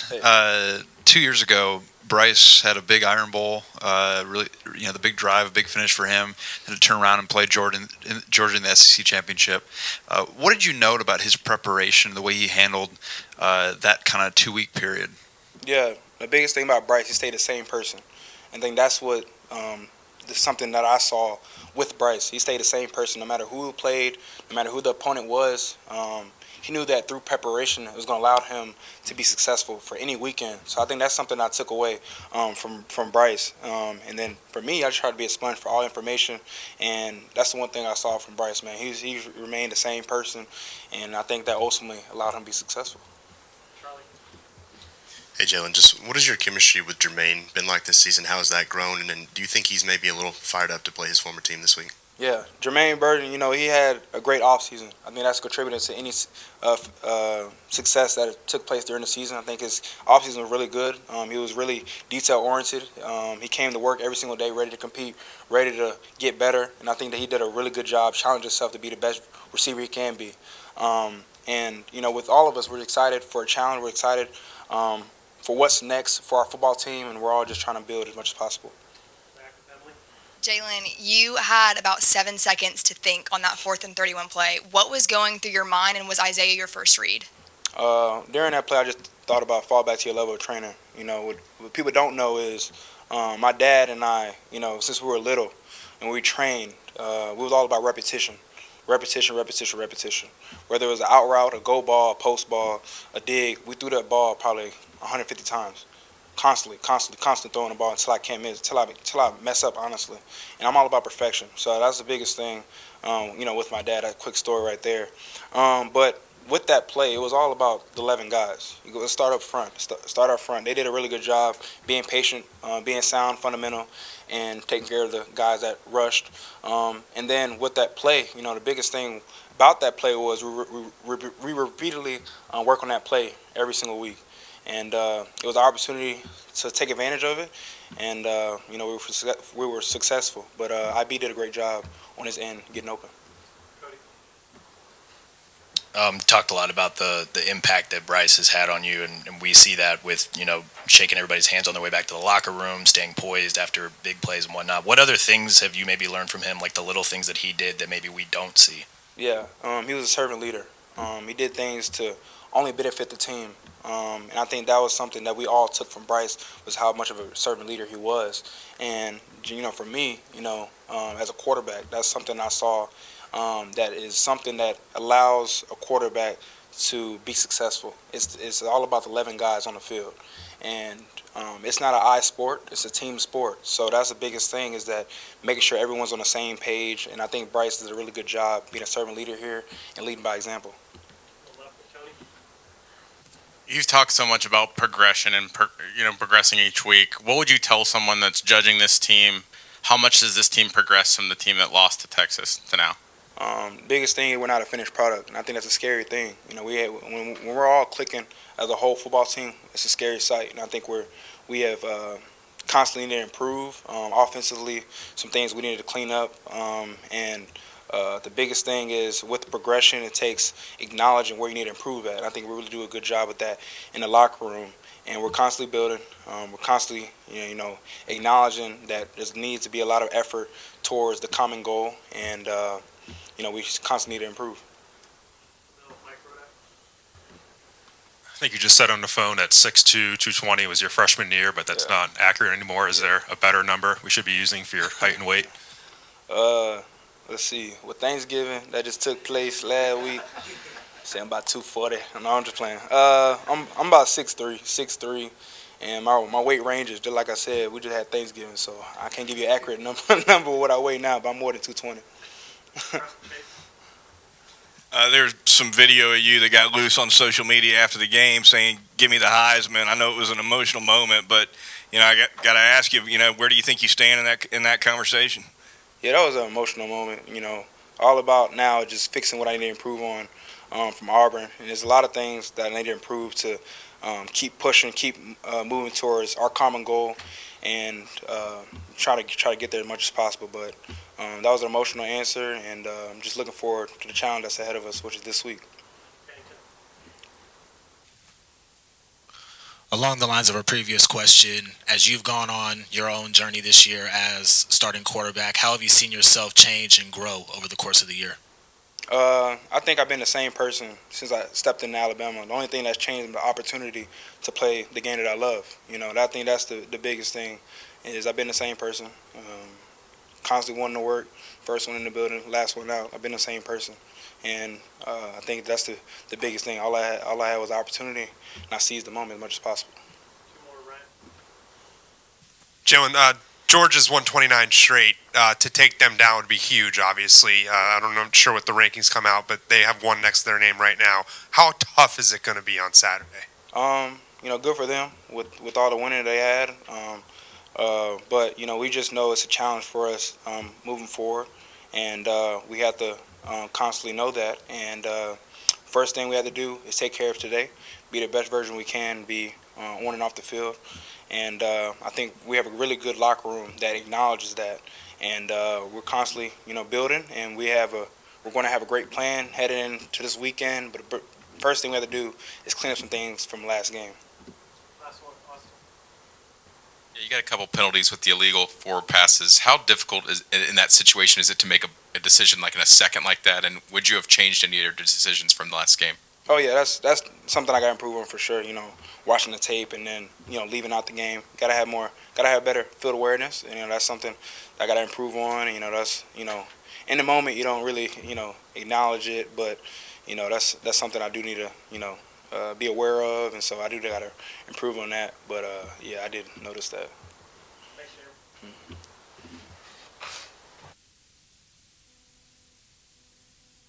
Hey. 2 years ago, Bryce had a big Iron Bowl, really, the big drive, big finish for him, and to turn around and play Georgia in the SEC championship. What did you note about his preparation, the way he handled that kind of 2 week period? Yeah, the biggest thing about Bryce, he stayed the same person. I think that's what something that I saw with Bryce. He stayed the same person no matter who played, no matter who the opponent was. He knew that through preparation, it was going to allow him to be successful for any weekend. So I think that's something I took away from Bryce. And then for me, I just tried to be a sponge for all information, and that's the one thing I saw from Bryce. Man, he remained the same person, and I think that ultimately allowed him to be successful. Hey Jalen, just what has your chemistry with Jermaine been like this season? How has that grown? And then do you think he's maybe a little fired up to play his former team this week? Yeah, Jermaine Burton, he had a great offseason. I think that's contributed to any success that took place during the season. I think his offseason was really good. He was really detail-oriented. He came to work every single day ready to compete, ready to get better, and I think that he did a really good job challenging himself to be the best receiver he can be. With all of us, we're excited for a challenge. We're excited for what's next for our football team, and we're all just trying to build as much as possible. Jalen, you had about 7 seconds to think on that 4th-and-31 play. What was going through your mind, and was Isaiah your first read? During that play, I just thought about fall back to your level of training. What people don't know is my dad and I, since we were little and we trained, we was all about repetition. Repetition, repetition, repetition. Whether it was an out route, a go ball, a post ball, a dig, we threw that ball probably 150 times. Constantly throwing the ball until I can't miss, until I mess up, honestly. And I'm all about perfection. So that's the biggest thing, with my dad. A quick story right there. But with that play, it was all about the 11 guys. Let's start up front. Start up front. They did a really good job being patient, being sound, fundamental, and taking care of the guys that rushed. And then with that play, the biggest thing about that play was we repeatedly work on that play every single week. And it was our opportunity to take advantage of it, and we were successful. But IB did a great job on his end getting open. Talked a lot about the impact that Bryce has had on you, and we see that with shaking everybody's hands on their way back to the locker room, staying poised after big plays and whatnot. What other things have you maybe learned from him, like the little things that he did that maybe we don't see? Yeah, he was a servant leader. He did things to only benefit the team. And I think that was something that we all took from Bryce, was how much of a servant leader he was. And for me, as a quarterback, that's something I saw that is something that allows a quarterback to be successful. It's all about the 11 guys on the field, and it's not an eye sport; it's a team sport. So that's the biggest thing, is that making sure everyone's on the same page. And I think Bryce does a really good job being a servant leader here and leading by example. You've talked so much about progression and progressing each week. What would you tell someone that's judging this team? How much does this team progress from the team that lost to Texas to now? Biggest thing is we're not a finished product, and I think that's a scary thing. When we're all clicking as a whole football team, it's a scary sight, and I think we have constantly need to improve offensively. Some things we need to clean up, and the biggest thing is with the progression, it takes acknowledging where you need to improve at. And I think we really do a good job with that in the locker room, and we're constantly building. We're constantly, acknowledging that there needs to be a lot of effort towards the common goal, and we constantly need to improve. I think you just said on the phone that 6'2", 220 was your freshman year, but that's not accurate anymore. Is there a better number we should be using for your height and weight? Let's see. With Thanksgiving that just took place last week, say I'm about 240. No, I'm just playing. I'm about 6'3", and my weight range is just like I said. We just had Thanksgiving, so I can't give you an accurate number of what I weigh now, but I'm more than 220. There's some video of you that got loose on social media after the game saying, "Give me the Heisman." I know it was an emotional moment, but I got to ask you, where do you think you stand in that conversation? Yeah, that was an emotional moment. All about now just fixing what I need to improve on from Auburn, and there's a lot of things that I need to improve to keep pushing, keep moving towards our common goal, and try to get there as much as possible. But that was an emotional answer, and I'm just looking forward to the challenge that's ahead of us, which is this week. Along the lines of a previous question, as you've gone on your own journey this year as starting quarterback, how have you seen yourself change and grow over the course of the year? I think I've been the same person since I stepped into Alabama. The only thing that's changed is the opportunity to play the game that I love. I think that's the biggest thing is I've been the same person, constantly wanting to work, first one in the building, last one out. I've been the same person, and I think that's the biggest thing. All I had was opportunity, and I seized the moment as much as possible. Jalen, Georgia's won 29 straight. To take them down would be huge, obviously. I'm not sure what the rankings come out, but they have one next to their name right now. How tough is it going to be on Saturday? Good for them with all the winning they had. But we just know it's a challenge for us moving forward, and we have to constantly know that. And first thing we have to do is take care of today, be the best version we can be on and off the field. And I think we have a really good locker room that acknowledges that. And we're constantly, building, and we're going to have a great plan heading into this weekend. But the first thing we have to do is clean up some things from last game. Yeah, you got a couple penalties with the illegal forward passes. How difficult in that situation is it to make a decision like in a second like that? And would you have changed any of your decisions from the last game? Oh yeah, that's something I got to improve on for sure. Watching the tape and then leaving out the game. Gotta have better field awareness. And that's something I got to improve on. That's in the moment you don't really acknowledge it, but that's something I do need to be aware of, and so I do got to improve on that. But yeah, I did notice that. Thanks, Jim.